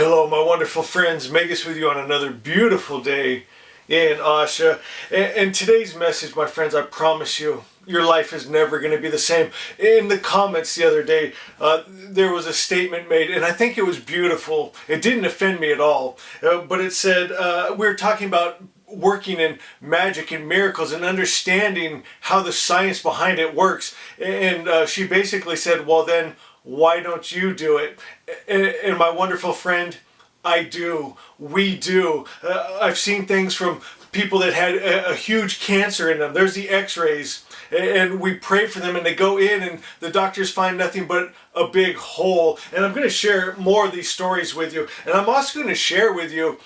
Hello, my wonderful friends. Megas with you on another beautiful day in Asha. And today's message, my friends, I promise you, your life is never going to be the same. In the comments the other day, there was a statement made, and I think it was beautiful. It didn't offend me at all, but it said, we were talking about working in magic and miracles and understanding how the science behind it works. And she basically said, well then, why don't you do it? And my wonderful friend, I do. We do. I've seen things from people that had a huge cancer in them. There's the x-rays. And we pray for them and they go in and the doctors find nothing but a big hole. And I'm going to share more of these stories with you. And I'm also going to share with you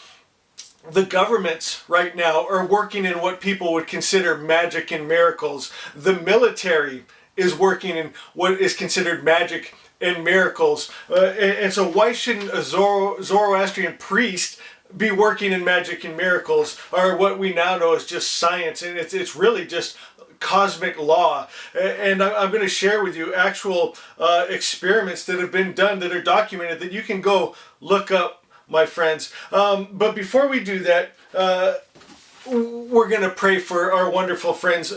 the governments right now are working in what people would consider magic and miracles. The military is working in what is considered magic and miracles. And so why shouldn't a Zoroastrian priest be working in magic and miracles, or what we now know as just science? And it's really just cosmic law. And I'm going to share with you actual experiments that have been done that are documented that you can go look up, my friends. But before we do that, we're going to pray for our wonderful friends.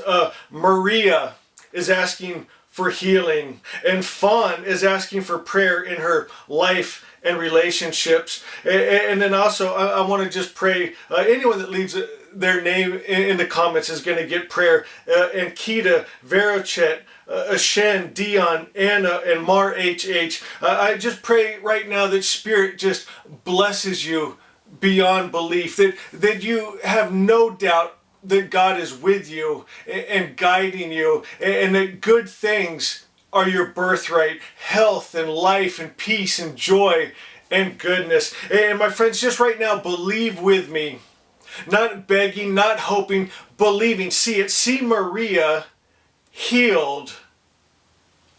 Maria is asking for healing, and Fawn is asking for prayer in her life and relationships. And then also I want to just pray, anyone that leaves their name in the comments is going to get prayer. And Kita, Verochet, Ashen, Dion, Anna, and Mar HH. I just pray right now that Spirit just blesses you beyond belief, that you have no doubt that God is with you and guiding you, and that good things are your birthright. Health and life and peace and joy and goodness. And my friends, just right now, believe with me. Not begging, not hoping, believing. See it. See Maria healed.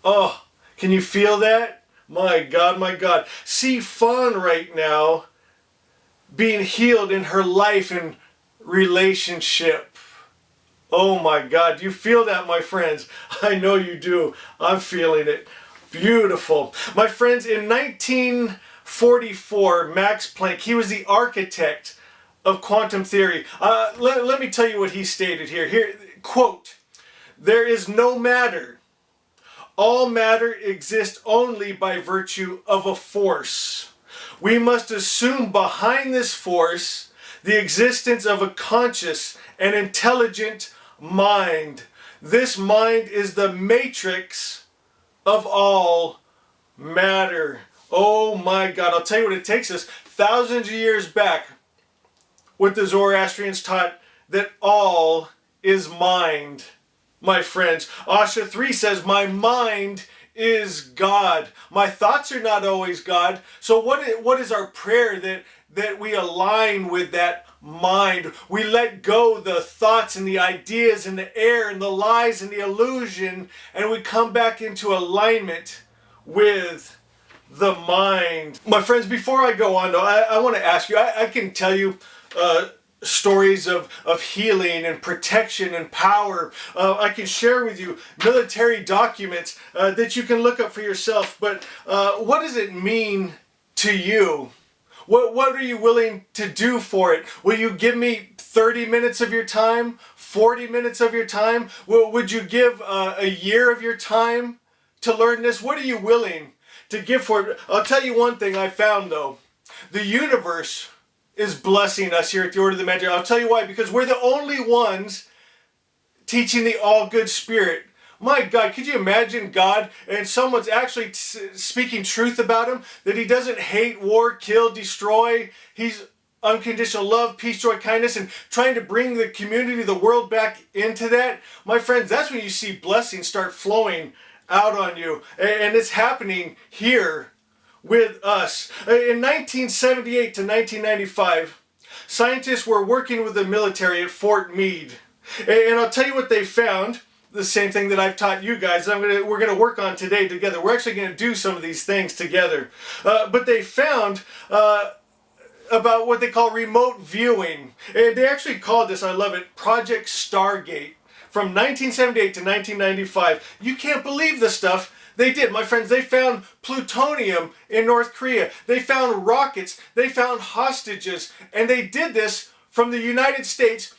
Oh, can you feel that? My God, my God. See Fawn right now being healed in her life and relationship. Oh my God, do you feel that, my friends? I know you do. I'm feeling it. Beautiful. My friends, in 1944, Max Planck, he was the architect of quantum theory. Let me tell you what he stated here. Here, quote, "There is no matter. All matter exists only by virtue of a force. We must assume behind this force the existence of a conscious and intelligent mind. This mind is the matrix of all matter." Oh my God, I'll tell you what it takes us. Thousands of years back, what the Zoroastrians taught, that all is mind, my friends. Asha 3 says, my mind is God. My thoughts are not always God. So what is our prayer? That we align with that mind. We let go the thoughts and the ideas and the air and the lies and the illusion, and we come back into alignment with the mind. My friends, before I go on, though, I want to ask you, I can tell you stories of healing and protection and power. I can share with you military documents that you can look up for yourself. But what does it mean to you? What are you willing to do for it? Will you give me 30 minutes of your time? 40 minutes of your time? Would you give a year of your time to learn this? What are you willing to give for it? I'll tell you one thing I found, though. The universe is blessing us here at the Order of the Magic. I'll tell you why. Because we're the only ones teaching the all-good spirit. My God, could you imagine God and someone's actually speaking truth about him? That he doesn't hate, war, kill, destroy. He's unconditional love, peace, joy, kindness, and trying to bring the community, the world back into that. My friends, that's when you see blessings start flowing out on you. And it's happening here with us. In 1978 to 1995, scientists were working with the military at Fort Meade. And I'll tell you what they found. The same thing that I've taught you guys. We're going to work on today together. We're actually going to do some of these things together. But they found about what they call remote viewing. And they actually called this, I love it, Project Stargate. From 1978 to 1995. You can't believe the stuff They did, my friends. They found plutonium in North Korea. They found rockets. They found hostages. And they did this from the United States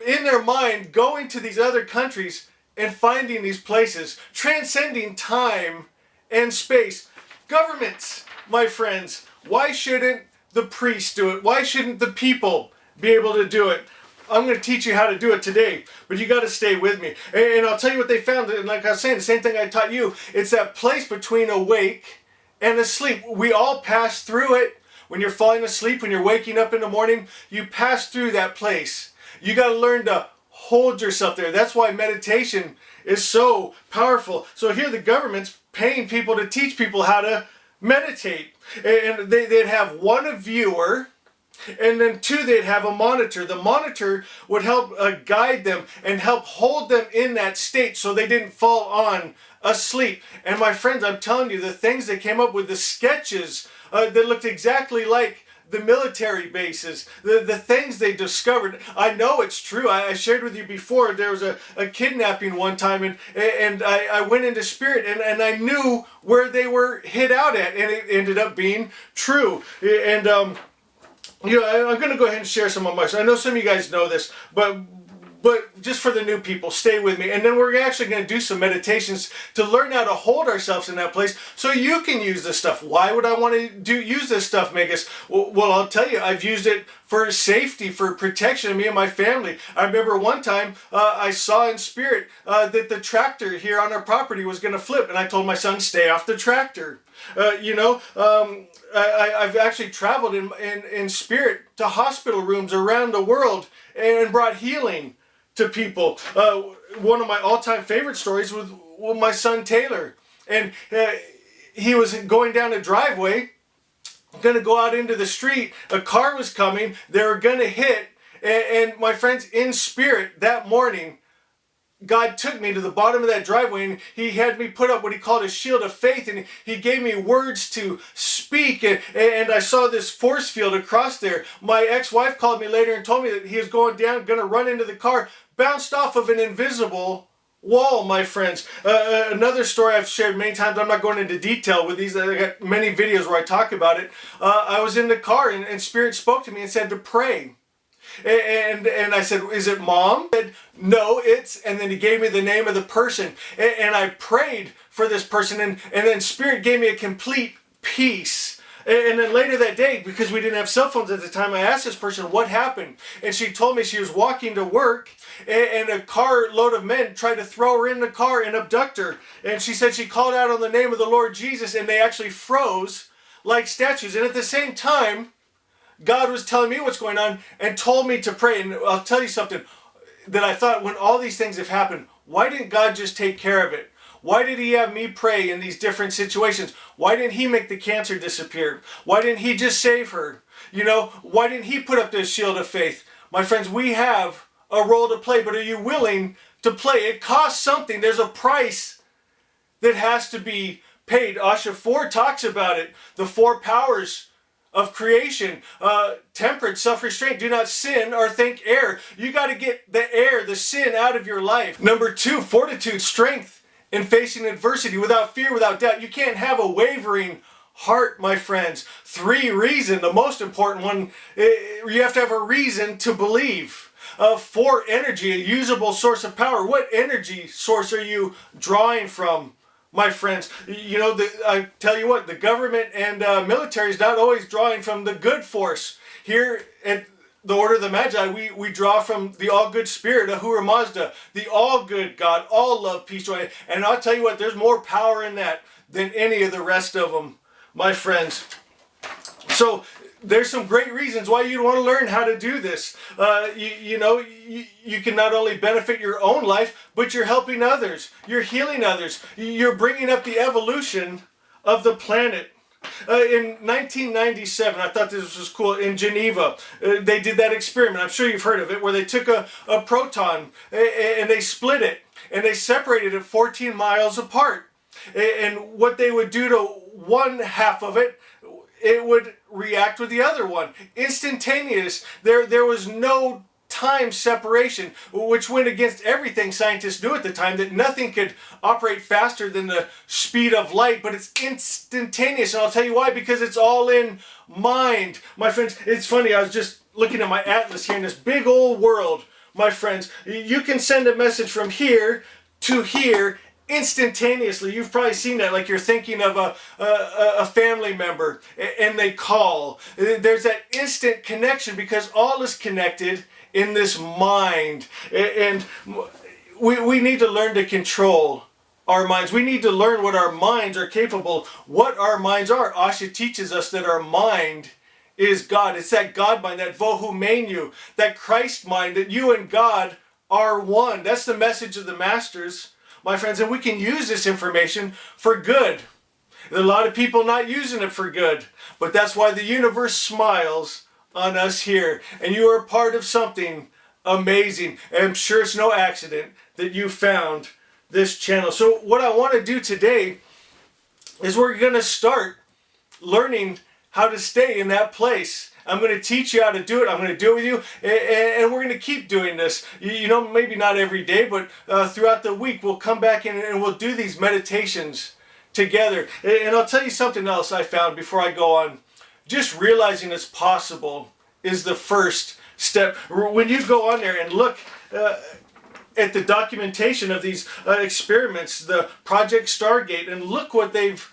in their mind, going to these other countries and finding these places, transcending time and space. Governments, my friends, why shouldn't the priests do it? Why shouldn't the people be able to do it? I'm going to teach you how to do it today, but you got to stay with me. And I'll tell you what they found. And like I was saying, the same thing I taught you. It's that place between awake and asleep. We all pass through it. When you're falling asleep, when you're waking up in the morning, you pass through that place. You got to learn to hold yourself there. That's why meditation is so powerful. So here the government's paying people to teach people how to meditate. And they'd have one viewer, and then two, they'd have a monitor. The monitor would help guide them and help hold them in that state so they didn't fall on asleep. And my friends, I'm telling you, the things they came up with, the sketches that looked exactly like the military bases, the things they discovered. I know it's true. I shared with you before, there was a kidnapping one time, and I went into spirit, and I knew where they were hid out at, and it ended up being true. And you know, I'm going to go ahead and share some of my stuff. I know some of you guys know this, but just for the new people, stay with me. And then we're actually going to do some meditations to learn how to hold ourselves in that place so you can use this stuff. Why would I want to use this stuff, Megas? Well, I'll tell you, I've used it for safety, for protection of me and my family. I remember one time I saw in spirit that the tractor here on our property was going to flip, and I told my son, stay off the tractor. I've actually traveled in spirit to hospital rooms around the world and brought healing to people. One of my all-time favorite stories was with my son Taylor. And he was going down a driveway, going to go out into the street. A car was coming. They were going to hit. And my friends, in spirit that morning, God took me to the bottom of that driveway, and he had me put up what he called a shield of faith, and he gave me words to speak, and I saw this force field across there. My ex-wife called me later and told me that he was going down, going to run into the car, bounced off of an invisible wall, my friends. Another story I've shared many times, I'm not going into detail with these, I got many videos where I talk about it. I was in the car, and Spirit spoke to me and said to pray. And I said, is it Mom? He said, no, it's, and then he gave me the name of the person. And I prayed for this person, and then Spirit gave me a complete peace. And then later that day, because we didn't have cell phones at the time, I asked this person what happened. And she told me she was walking to work, and a car load of men tried to throw her in the car and abduct her. And she said she called out on the name of the Lord Jesus, and they actually froze like statues. And at the same time, God was telling me what's going on and told me to pray. And I'll tell you something that I thought, when all these things have happened, why didn't God just take care of it? Why did he have me pray in these different situations? Why didn't he make the cancer disappear? Why didn't he just save her? You know, why didn't he put up this shield of faith? My friends, we have a role to play, but are you willing to play? It costs something. There's a price that has to be paid. Asha 4 talks about it. The 4 powers of creation: temperance, self-restraint, do not sin or think err. You got to get the error, the sin out of your life. Number 2, fortitude, strength in facing adversity, without fear, without doubt. You can't have a wavering heart, my friends. 3, reason, the most important one. You have to have a reason to believe. 4, energy, a usable source of power. What energy source are you drawing from, my friends? You know, I tell you what, the government and military is not always drawing from the good force. Here at the Order of the Magi, we draw from the all-good spirit, Ahura Mazda, the all-good God, all love, peace, joy. And I'll tell you what, there's more power in that than any of the rest of them, my friends. So there's some great reasons why you'd want to learn how to do this. You can not only benefit your own life, but you're helping others. You're healing others. You're bringing up the evolution of the planet. In 1997, I thought this was cool, in Geneva, they did that experiment. I'm sure you've heard of it, where they took a proton and they split it, and they separated it 14 miles apart. And what they would do to one half of it, it would react with the other one. Instantaneous. There was no time separation, which went against everything scientists knew at the time, that nothing could operate faster than the speed of light, but it's instantaneous. And I'll tell you why, because it's all in mind. My friends, it's funny, I was just looking at my atlas here in this big old world. My friends, you can send a message from here to here instantaneously. You've probably seen that, like you're thinking of a family member and they call. There's that instant connection because all is connected in this mind. And we need to learn to control our minds. We need to learn what our minds are capable, what our minds are. Asha teaches us that our mind is God. It's that God mind, that Vohumenu, that Christ mind, that you and God are one. That's the message of the Masters, my friends, and we can use this information for good. There are a lot of people not using it for good, but that's why the universe smiles on us here, and you are part of something amazing. And I'm sure it's no accident that you found this channel. So what I want to do today is we're going to start learning how to stay in that place. I'm going to teach you how to do it. I'm going to do it with you, and we're going to keep doing this. You know, maybe not every day, but throughout the week we'll come back and we'll do these meditations together. And I'll tell you something else I found before I go on. Just realizing it's possible is the first step. When you go on there and look at the documentation of these experiments, the Project Stargate, and look what they've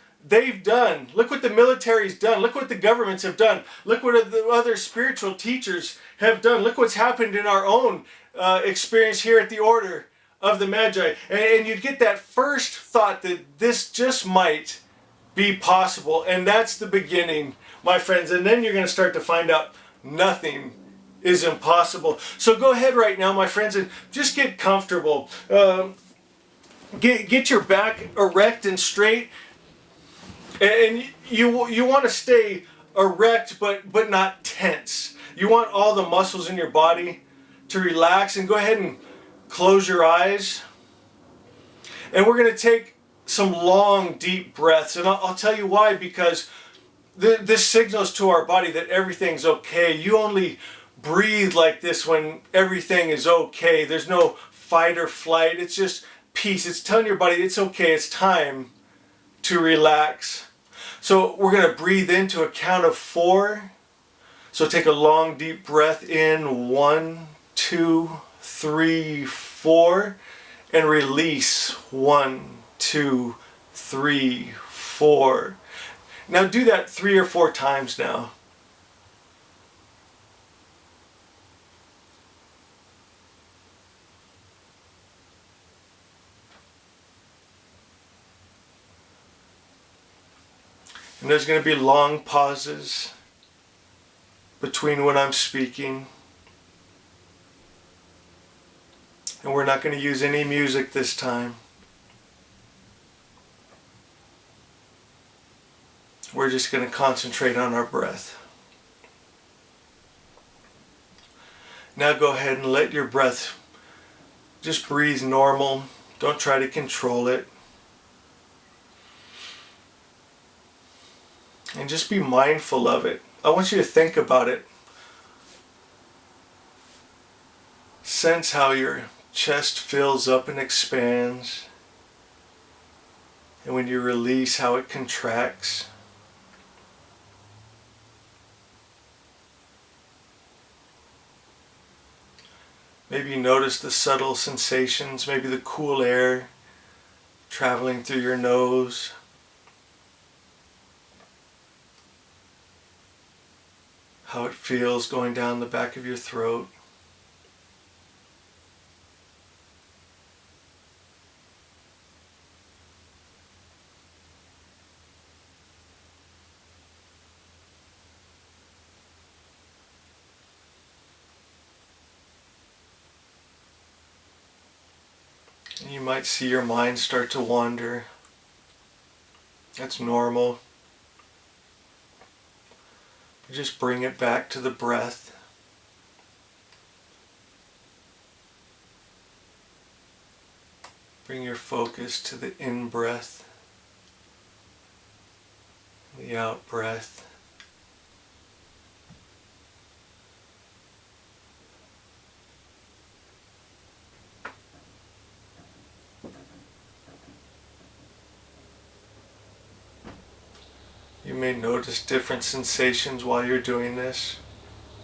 done. Look what the military's done. Look what the governments have done. Look what the other spiritual teachers have done. Look what's happened in our own experience here at the Order of the Magi. And you get that first thought that this just might be possible. And that's the beginning, my friends. And then you're going to start to find out nothing is impossible. So go ahead right now, my friends, and just get comfortable. Get your back erect and straight. And you want to stay erect, but not tense. You want all the muscles in your body to relax, and go ahead and close your eyes. And we're going to take some long, deep breaths. And I'll tell you why, because this signals to our body that everything's okay. You only breathe like this when everything is okay. There's no fight or flight. It's just peace. It's telling your body it's okay. It's time to relax. So we're going to breathe into a count of 4. So take a long deep breath in. 1, 2, 3, 4. And release. 1, 2, 3, 4. Now do that 3 or 4 times now. And there's going to be long pauses between when I'm speaking. And we're not going to use any music this time. We're just going to concentrate on our breath. Now go ahead and let your breath just breathe normal. Don't try to control it. And just be mindful of it. I want you to think about it. Sense how your chest fills up and expands. And when you release, how it contracts. Maybe notice the subtle sensations, maybe the cool air traveling through your nose. How it feels going down the back of your throat. And you might see your mind start to wander. That's normal. Just bring it back to the breath. Bring your focus to the in-breath, the out-breath. You may notice different sensations while you're doing this.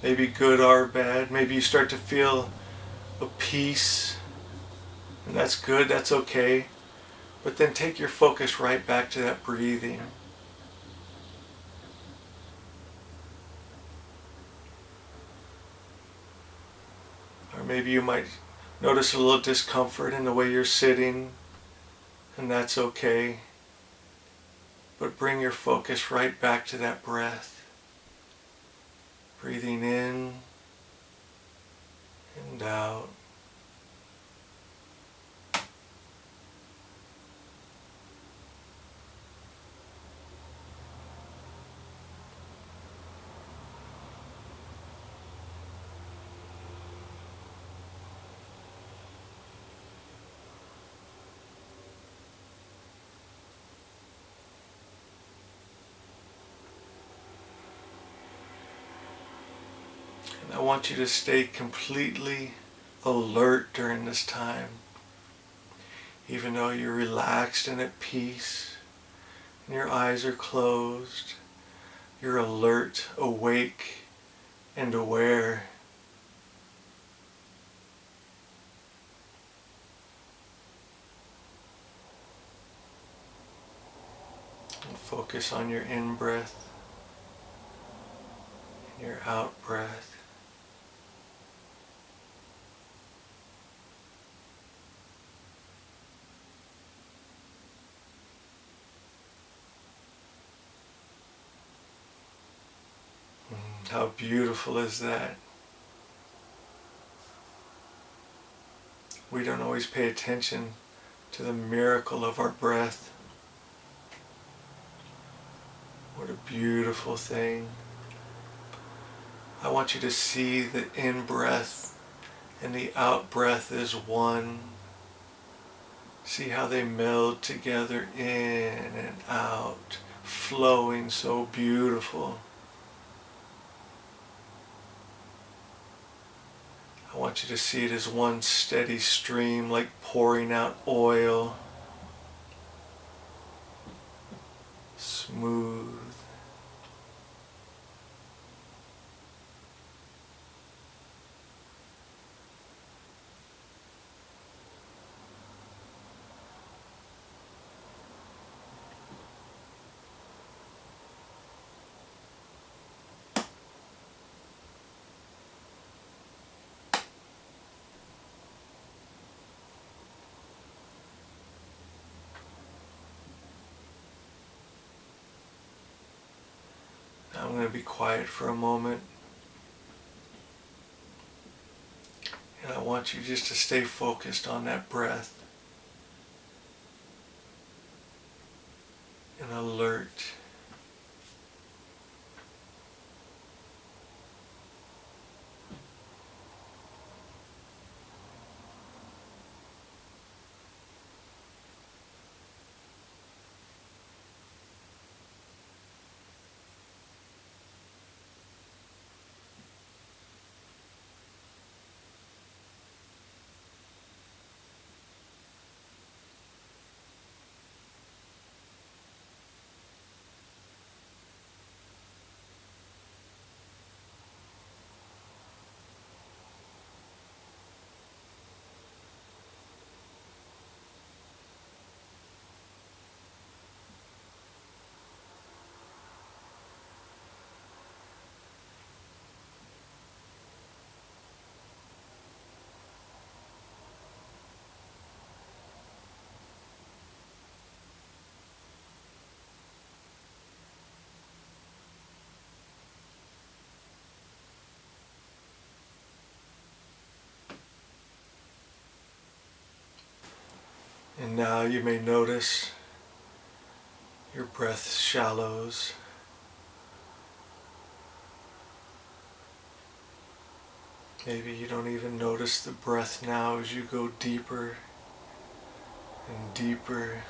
Maybe good or bad. Maybe you start to feel a peace, and that's good, that's okay. But then take your focus right back to that breathing. Or maybe you might notice a little discomfort in the way you're sitting, and that's okay. But bring your focus right back to that breath. Breathing in and out. And I want you to stay completely alert during this time. Even though you're relaxed and at peace, and your eyes are closed, you're alert, awake, and aware. And focus on your in-breath and your out-breath. How beautiful is that? We don't always pay attention to the miracle of our breath. What a beautiful thing. I want you to see the in-breath and the out-breath as one. See how they meld together in and out, flowing so beautiful. I want you to see it as one steady stream, like pouring out oil. Smooth. Now I'm going to be quiet for a moment. And I want you just to stay focused on that breath. And alert. And now you may notice your breath shallows. Maybe you don't even notice the breath now as you go deeper and deeper.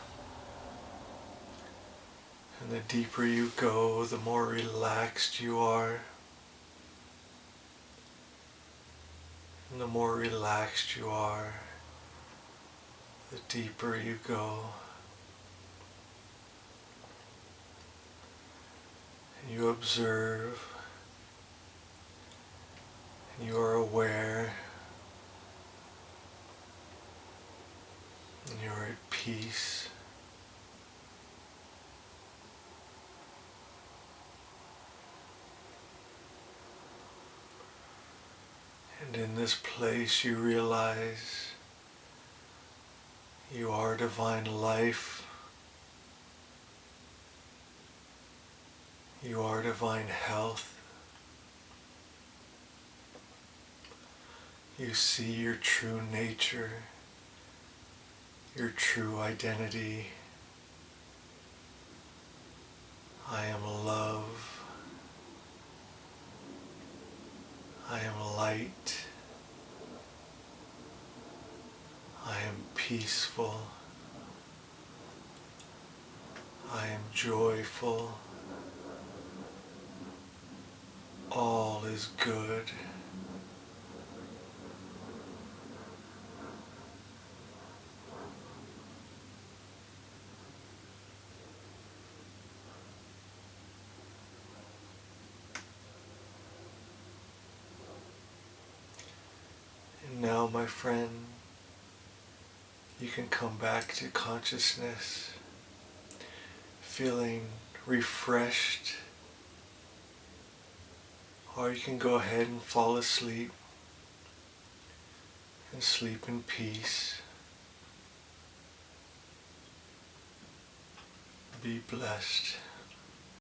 And the deeper you go, the more relaxed you are. And the more relaxed you are, the deeper you go. You observe, and you are aware, and you are at peace. And in this place you realize you are divine life. You are divine health. You see your true nature, your true identity. I am love. I am light. I am peaceful. I am joyful. All is good. And now, my friend, you can come back to consciousness, feeling refreshed, or you can go ahead and fall asleep and sleep in peace. Be blessed.